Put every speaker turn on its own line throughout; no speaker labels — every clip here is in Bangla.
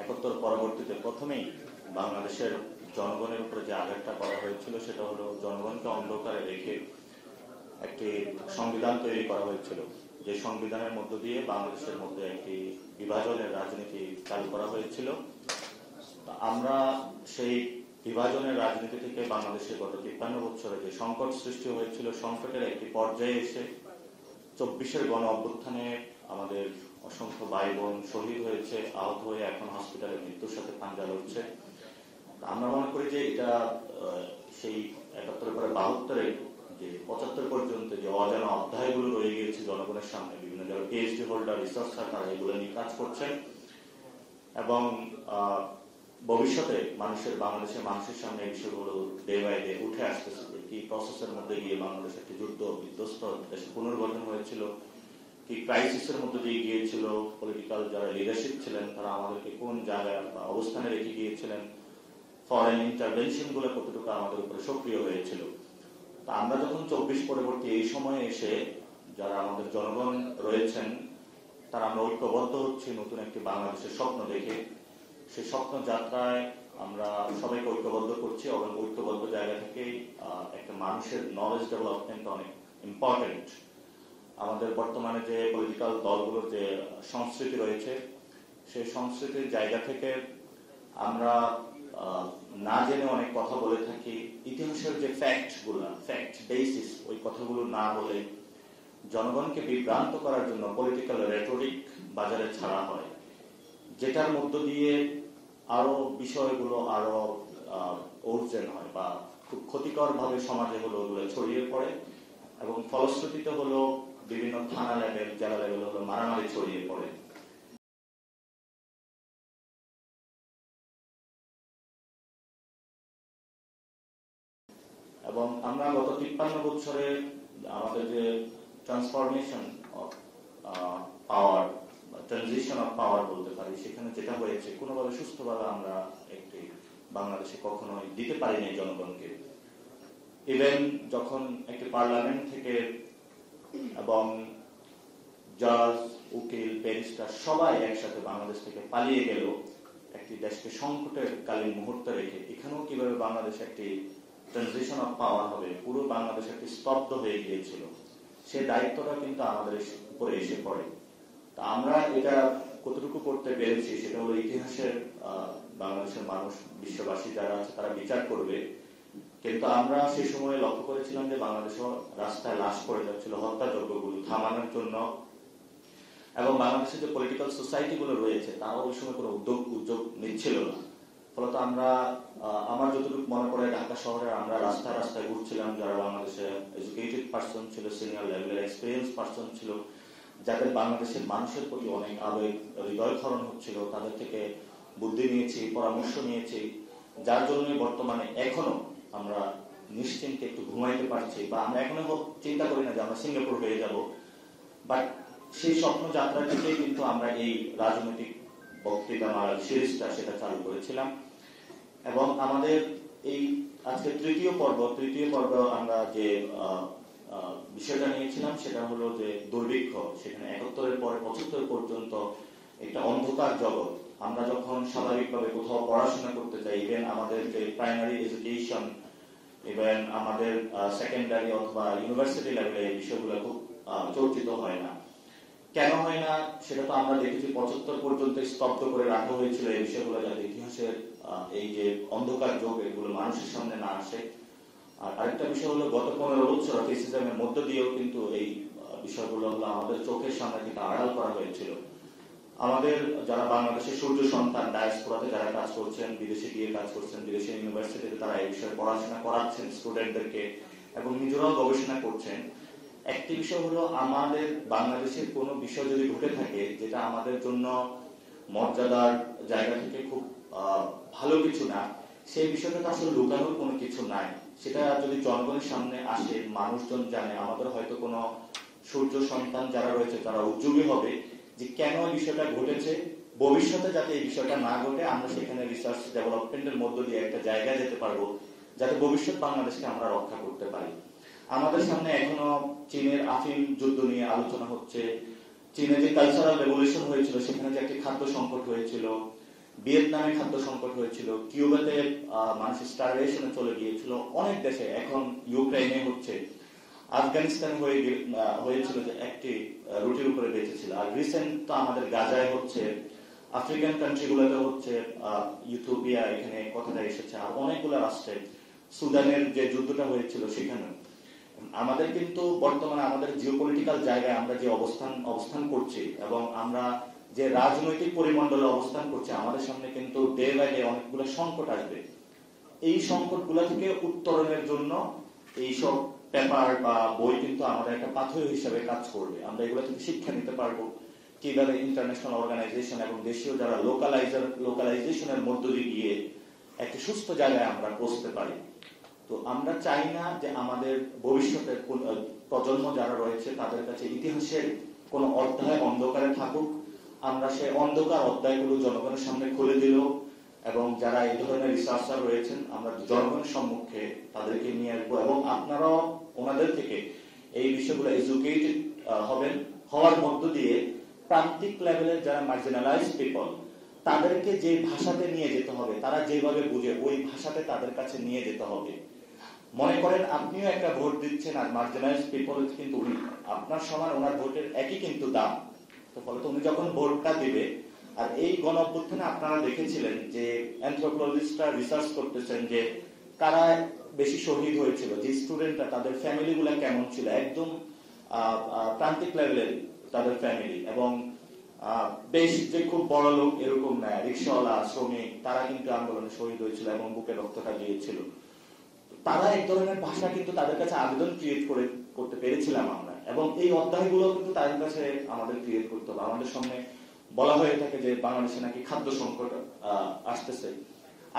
71 পরবর্তীতে প্রথমেই বাংলাদেশের জনগণের উপরে যে আঘাতটা করা হয়েছিল সেটা হলো জনগণকে অন্ধকারে রেখে একটি সংবিধান তৈরি করা হয়েছিল, যে সংবিধানের মধ্য দিয়ে বাংলাদেশের মধ্যে একটি বিভাজনের রাজনীতি চালু করা হয়েছিল। আমরা সেই বিভাজনের রাজনীতি থেকে বাংলাদেশে গত 53 বছরে যে সংকট সৃষ্টি হয়েছিল, সংকটের একটি পর্যায়ে এসে 24-এর গণ অভ্যুত্থানে আমাদের অসংখ্য ভাই বোন শহীদ হয়েছে, আহত হয়ে এখন হসপিটালে মৃত্যুর সাথে পাঞ্জা লড়ছে। আমরা মনে করি যে এটা সেই 71 পরে 72-এ যে 75 পর্যন্ত যে অজানা অধ্যায়গুলো রয়ে গিয়েছে জনগণের সামনে, বিভিন্ন জায়গায় পিএইচডি হোল্ডার, রিসার্চার তারা এগুলো নিয়ে কাজ করছেন এবং ভবিষ্যতে বাংলাদেশের মানুষের সামনে এই বিষয়গুলো ডে বাই ডে উঠে আসতেছে। কি প্রসেসের মধ্যে গিয়ে বাংলাদেশ একটি যুদ্ধ বিধ্বস্ত দেশে পুনর্গঠন হয়েছিল, কি ক্রাইসিসের মধ্যে দিয়ে গিয়েছিল, পলিটিক্যাল যারা লিডারশিপ ছিলেন তারা আমাদেরকে কোন জায়গায় বা অবস্থানে রেখে গিয়েছিলেন, ফরেন ইন্টারভেনশন গুলো কতটুকু আমাদের উপরে সক্রিয় হয়েছিল। তা আমরা যখন 24 পরবর্তী এই সময়ে এসে যারা আমাদের জনগণ রয়েছেন তারা আমরা ঐক্যবদ্ধ হচ্ছি নতুন একটি বাংলাদেশের স্বপ্ন দেখে। সেই স্বপ্ন যাত্রায় আমরা সবাইকে ঐক্যবদ্ধ করছি এবং ঐক্যবদ্ধ জায়গা থেকে একটা মানুষের নলেজ ডেভেলপমেন্ট অনেক ইম্পর্টেন্ট। আমাদের বর্তমানে যে পলিটিক্যাল দলগুলোর যে সংস্কৃতি রয়েছে সেই সংস্কৃতির জায়গা থেকে আমরা না জেনে অনেক কথা বলে থাকি। ইতিহাসের যে ফ্যাক্ট বেসিস ওই কথাগুলো না বলে জনগণকে বিভ্রান্ত করার জন্য পলিটিক্যাল রেটরিক বাজারে ছাড়া হয়, যেটার মধ্য দিয়ে আরো বিষয়গুলো আরো ওরজেন হয় বা খুব ক্ষতিকর ভাবে সমাজে ওগুলো ছড়িয়ে পড়ে এবং ফলশ্রুতিতে হলো বিভিন্ন থানা লেভেল, জেলা লেভেল হলো মারামারি ছড়িয়ে পড়ে। এবং আমরা গত 53 বছরে আমাদের যে transformation of power, transition of power বলতে পারি, সেখানে যেটা হয়েছে কোনোভাবে সুস্থভাবে আমরা একটি বাংলাদেশে কখনোই দিতে পারিনি জনগণকে। ইভেন যখন একটি পার্লামেন্ট থেকে এবং জাজ, উকিল, ব্যারিস্টার সবাই একসাথে বাংলাদেশ থেকে পালিয়ে গেল একটি দেশকে সংকটের কালীন মুহূর্তে রেখে, এখানেও কিভাবে বাংলাদেশ একটি ট্রানজিশন অফ পাওয়ার হবে, পুরো বাংলাদেশ একটি স্তব্ধ হয়ে গিয়েছিল। সে দায়িত্বটা কিন্তু আমাদের উপরে এসে পড়ে। তা আমরা এটা কতটুকু করতে পেরেছি সেটা হলো ইতিহাসের বাংলাদেশের মানুষ, বিশ্ববাসী যারা আছে তারা বিচার করবে। কিন্তু আমরা সেই সময় লক্ষ্য করেছিলাম যে বাংলাদেশও রাস্তায় লাশ পড়ে যাচ্ছিল হত্যাযজ্ঞগুলো থামানোর জন্য, এবং বাংলাদেশের যে পলিটিক্যাল সোসাইটি গুলো রয়েছে তারাও ওই সময় কোনো উদ্যোগ নিচ্ছিল না। ফলত আমরা আমার যতটুকু মনে পড়ে ঢাকা শহরে আমরা রাস্তায় রাস্তায় ঘুরছিলাম যারা বাংলাদেশে এডুকেটেড পার্সন ছিল, সিনিয়র লেভেলের এক্সপিরিয়েন্স পার্সন ছিল, যাদের বাংলাদেশের মানুষের প্রতি অনেক আবেগ হৃদয় ক্ষরণ হচ্ছিল, তাদের থেকে বুদ্ধি নিয়েছি, পরামর্শ নিয়েছি, যার জন্য বর্তমানে এখনো আমরা নিশ্চিন্তে একটু ঘুমাইতে পারছি বা আমরা এখনো চিন্তা করি না যে আমরা সিঙ্গাপুর হয়ে যাব। বাট সেই স্বপ্ন যাত্রা থেকে কিন্তু আমরা এই রাজনৈতিক বক্তৃতা সিরিজটা সেটা চালু করেছিলাম এবং আমাদের এই আজকে তৃতীয় পর্ব আমরা যে বিষয়টা নিয়েছিলাম সেটা হলো যে দুর্ভিক্ষ, সেখানে 71-এর পরে 75 পর্যন্ত একটা অন্ধকার জগৎ। আমরা যখন স্বাভাবিকভাবে কোথাও পড়াশোনা করতে যাই, ইভেন আমাদের যে প্রাইমারি এডুকেশন, ইভেন আমাদের সেকেন্ডারি অথবা ইউনিভার্সিটি লেভেলে এই বিষয়গুলো খুব চর্চিত হয় না। কেন হয় না সেটা তো আমরা দেখেছি 75 পর্যন্ত স্তব্ধ করে রাখা হয়েছিল এই বিষয়গুলো, যাতে ইতিহাসের এই যে অন্ধকার যুগ এগুলো মানুষের সামনে না আসে। আর আরেকটা বিষয় হলো গত 15 বছর ফেসিজমের মধ্য দিয়েও কিন্তু এই বিষয়গুলো আমাদের চোখের সামনে থেকে আড়াল করা হয়েছিল। আমাদের যারা বাংলাদেশের সূর্য সন্তান ডায়াসপোরাতে যারা কাজ করছেন, বিদেশে গিয়ে কাজ করছেন, বিদেশের ইউনিভার্সিটিতে তারা এই বিষয়ে পড়াশোনা করাচ্ছেন স্টুডেন্টদেরকে এবং নিজেরাও গবেষণা করছেন। একটি বিষয় হলো আমাদের বাংলাদেশের কোনো বিষয় যদি ঘটে থাকে যেটা আমাদের জন্য মর্যাদার জায়গা থেকে খুব ভালো কিছু না, সেই বিষয়টা আসলে লুকানোর কোনো কিছু নাই। সেটা যদি জনগণের সামনে আসে, মানুষজন জানে, আমাদের হয়তো কোনো সূর্য সন্তান যারা রয়েছে তারা উদ্যোগী হবে যে কেন এই বিষয়টা ঘটেছে, ভবিষ্যতে যাতে এই বিষয়টা না ঘটে আমরা সেখানে রিসার্চ ডেভেলপমেন্টের মধ্য দিয়ে একটা জায়গায় যেতে পারবো যাতে ভবিষ্যৎ বাংলাদেশকে আমরা রক্ষা করতে পারি। আমাদের সামনে এখনো চীনের আফিম যুদ্ধ নিয়ে আলোচনা হচ্ছে, চীনে যে কালচারাল রেভলিউশন হয়েছিল সেখানে যে একটি খাদ্য সংকট হয়েছিল, ভিয়েতনামে খাদ্য সংকট হয়েছিল, কিউবাতে মানুষ স্টারভেশনে চলে গিয়েছিল, অনেক দেশে, এখন ইউক্রেনে হচ্ছে, আফগানিস্তানে হয়েছিল যে একটি রুটির উপরে বেঁচেছিল, আর রিসেন্ট তো আমাদের গাজায় হচ্ছে, আফ্রিকান কান্ট্রি গুলোতে হচ্ছে, ইথিওপিয়া এখানে কথাটা এসেছে, আর অনেকগুলো রাষ্ট্রে, সুদানের যে যুদ্ধটা হয়েছিল সেখানে। আমাদের কিন্তু বর্তমানে আমাদের জিওপলিটিক্যাল জায়গায় আমরা যে অবস্থান করছি এবং আমরা যে রাজনৈতিক পরিমণ্ডলে অবস্থান করছি, আমাদের সামনে কিন্তু ডে বাই ডে অনেকগুলো সংকট আসবে। এই সংকটগুলো থেকে উত্তরণের জন্য এইসব পেপার বা বই কিন্তু আমাদের একটা পাথেয় হিসাবে কাজ করবে। আমরা এগুলো থেকে শিক্ষা নিতে পারবো কিভাবে ইন্টারন্যাশনাল অর্গানাইজেশন এবং দেশীয় যারা লোকালাইজেশনের মধ্য দিয়ে গিয়ে একটা সুস্থ জায়গায় আমরা পৌঁছতে পারি। তো আমরা চাই না যে আমাদের ভবিষ্যতের প্রজন্ম যারা রয়েছে তাদের কাছে ইতিহাসের কোন অধ্যায় অন্ধকারে থাকুক। আমরা সেই অন্ধকার অধ্যায়গুলো জনগণের সামনে খুলে দিল, এবং যারা এই ধরনের রিসার্চার রয়েছেন আমরা জনগণের সম্মুখে তাদেরকে নিয়ে আসবো, এবং আপনারাও ওনাদের থেকে এই বিষয়গুলো এডুকেটেড হবেন। হওয়ার মধ্য দিয়ে প্রান্তিক লেভেলের যারা মার্জিনালাইজ পিপল, তাদেরকে যে ভাষাতে নিয়ে যেতে হবে, তারা যেভাবে বুঝে ওই ভাষাতে তাদের কাছে নিয়ে যেতে হবে। মনে করেন আপনিও একটা ভোট দিচ্ছেন, আর মার্জিনালাইজ পিপল কিন্তু উনি আপনার সমান, ওনার ভোটের একই কিন্তু দাম। তো ফলত উনি যখন ভোটটা দিবে, আর এই গণ অভ্যুত্থানে আপনারা দেখেছিলেন যে অ্যানথ্রোপোলজিস্টরা রিসার্চ করতেছেন যে কারা বেশি শহীদ হয়েছিল, যে স্টুডেন্টরা, তাদের ফ্যামিলি গুলা কেমন ছিল, একদম প্রান্তিক লেভেলের তাদের ফ্যামিলি, এবং বেশ যে খুব বড় লোক এরকম না, রিক্সাওয়ালা, শ্রমিক, তারা কিন্তু আন্দোলনে শহীদ হয়েছিল এবং বুকে রক্তটা দিয়েছিল। তারা এক ধরনের ভাষা কিন্তু তাদের কাছে আবেদন ক্রিয়েট করতে পেরেছিলাম আমরা, এবং এই অধ্যায়গুলো কিন্তু তাদের কাছে আমাদের ক্রিয়েট করতে হবে। আমাদের সামনে বলা হয়ে থাকে যে বাংলাদেশে নাকি খাদ্য সংকট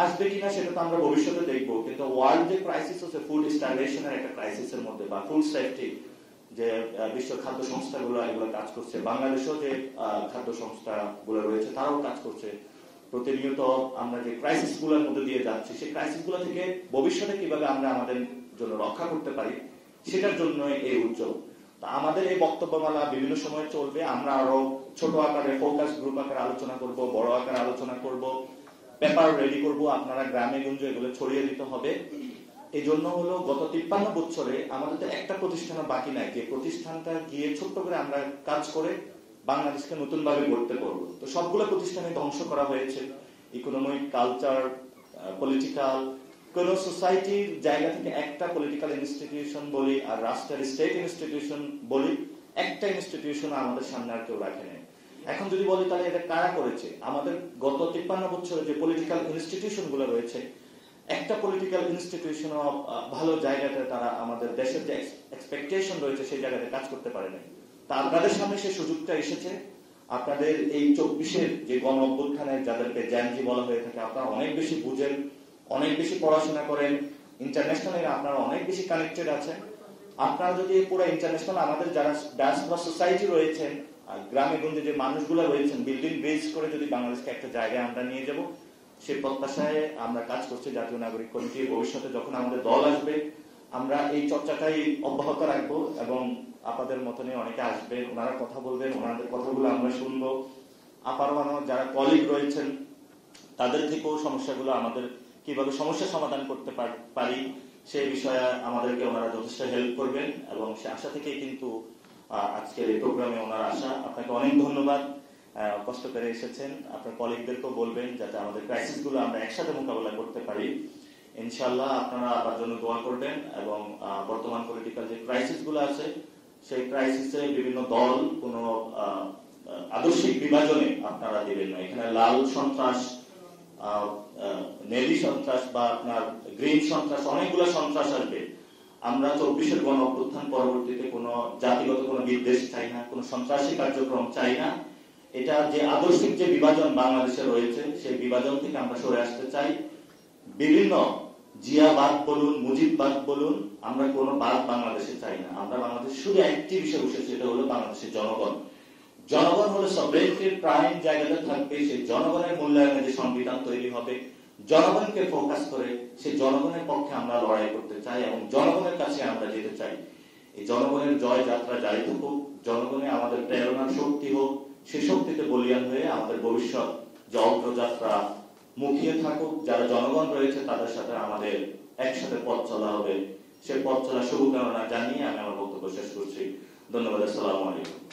আসবে কিনা সেটা তো আমরা ভবিষ্যতে দেখবো, কিন্তু ওয়ার্ল্ড যে ক্রাইসিস হচ্ছে ফুড স্টারভেশনের একটা ক্রাইসিসের মধ্যে, বা ফুড সেফটি যে বিশ্ব খাদ্য সংস্থাগুলো এগুলো কাজ করছে, বাংলাদেশেও যে খাদ্য সংস্থাগুলো রয়েছে তারাও কাজ করছে। প্রতিনিয়ত আমরা যে ক্রাইসিস গুলোর মধ্যে দিয়ে যাচ্ছি, সেই ক্রাইসিস গুলো থেকে ভবিষ্যতে কিভাবে আমরা আমাদের জন্য রক্ষা করতে পারি সেটার জন্য এই উদ্যোগ। আমাদের এই বক্তব্যমালা বিভিন্ন সময় চলবে। আমরা আরো ছোট আকারে ফোকাস গ্রুপ আকারে আলোচনা করব, বড় আকারে আলোচনা করব, পেপার রেডি করব, আপনারা গ্রামে গঞ্জে এগুলো ছড়িয়ে দিতে হবে। এই জন্য হলো গত 53 বছরে আমাদের তো একটা প্রতিষ্ঠান বাকি নাই, যে প্রতিষ্ঠানটা গিয়ে ছোট্ট করে আমরা কাজ করে বাংলাদেশকে নতুন ভাবে গড়তে পারবো। তো সবগুলো প্রতিষ্ঠানে ধ্বংস করা হয়েছে, ইকোনমিক, কালচার, পলিটিক্যাল, কোন সোসাইটির জায়গা থেকে একটা পলিটিক্যাল ইনস্টিটিউশন বলি আর রাষ্ট্রের স্টেট ইনস্টিটিউশন বলি, একটা ইনস্টিটিউশন আমাদের সামনে আর কেউ রাখে নেই। এখন যদি বলি তাহলে এটা কারা করেছে? আমাদের গত 53 বছরে যে পলিটিক্যাল ইনস্টিটিউশন গুলো রয়েছে, একটা পলিটিক্যাল ইনস্টিটিউশন ভালো জায়গাতে তারা আমাদের দেশের যে এক্সপেকটেশন রয়েছে সেই জায়গাতে কাজ করতে পারে নাই। তা আপনাদের সামনে সেই সুযোগটা এসেছে। আপনাদের এই 24-এর যে গণ অভ্যুত্থানের যাদেরকে জ্যানজি বলা হয়ে থাকে, আপনারা অনেক বেশি বুঝেন, অনেক বেশি পড়াশোনা করেন, ইন্টারন্যাশনালি আপনারা অনেক বেশি কানেক্টেড আছেন। আপনারা যদি পুরো ইন্টারন্যাশনাল আমাদের যারা ডায়াসপোরা সোসাইটি রয়েছেন, গ্রামে গঞ্জে যে মানুষগুলো রয়েছেন, বিল্ডিং বেস করে যদি বাংলাদেশকে একটা জায়গায় আমরা নিয়ে যাব, সেই প্রত্যাশায় আমরা কাজ করছি। জাতীয় নাগরিক কমিটি ভবিষ্যতে যখন আমাদের দল আসবে, আমরা এই চর্চাটাই অব্যাহত রাখবো, এবং আপনাদের মতনে অনেকে আসবে, ওনারা কথা বলবেন, ওনাদের কথাগুলো আমরা শুনবো। আপারও যারা কলিগ রয়েছেন তাদের থেকেও সমস্যাগুলো আমাদের কিভাবে সমস্যা সমাধান করতে পারি সেই বিষয়ে আমাদেরকে ওনারা যথেষ্ট হেল্প করবেন, এবং সে আশা থেকে কিন্তু আজকের এই প্রোগ্রামে ওনারা আসা। আপনাকে অনেক ধন্যবাদ, কষ্ট করে এসেছেন। আপনার কলিগদেরকেও বলবেন যাতে আমাদের ক্রাইসিস গুলো আমরা একসাথে মোকাবেলা করতে পারি। ইনশাআল্লাহ আপনারা আমার জন্য দোয়া করবেন, এবং বর্তমান পলিটিক্যাল যে ক্রাইসিস গুলো আছে সেই ক্রাইসিসে বিভিন্ন দল কোন আদর্শিক বিভাজনে আপনারা দিবেন না। এখানে লাল সন্ত্রাস, নেভি সন্ত্রাস বা আপনার গ্রিন সন্ত্রাস, অনেকগুলো সন্ত্রাস আসবে। আমরা 24-এর গণ অভ্যুত্থান পরবর্তীতে কোনো জাতিগত কোনো বিদ্বেষ চাই না, কোনো সন্ত্রাসী কার্যক্রম চাই না। এটা যে আদর্শিক যে বিভাজন বাংলাদেশে রয়েছে সেই বিভাজন থেকে আমরা সরে আসতে চাই। বিভিন্ন জিয়াবাদ বলুন, মুজিববাদ বলুন, আমরা কোনো বাদ বাংলাদেশে চাই না। আমরা বাংলাদেশ শুধু একটি বিষয় বসেছি, সেটা হলো বাংলাদেশের জনগণ। জনগণ হলো সভরেনিটির প্রাইম জায়গাতে থাকবে। সেই জনগণের মূল্যায়নে যে সংবিধান তৈরি হবে, জনগণকে ফোকাস করে সেই জনগণের পক্ষে আমরা লড়াই করতে চাই, এবং জনগণের কাছে আমরা যেতে চাই। এই জনগণের জয় যাত্রা জারি থাকুক, জনগণে আমাদের প্রেরণার শক্তি হোক, সেই শক্তিতে বলিয়ান হয়ে আমাদের ভবিষ্যৎ জলযাত্রা মুখিয়ে থাকুক, যারা জনগণ রয়েছে তাদের সাথে আমাদের একসাথে পথ চলা হবে। সে পথ চলা শুভকামনা জানিয়ে আমি আমার বক্তব্য শেষ করছি। ধন্যবাদ। আসসালামু আলাইকুম।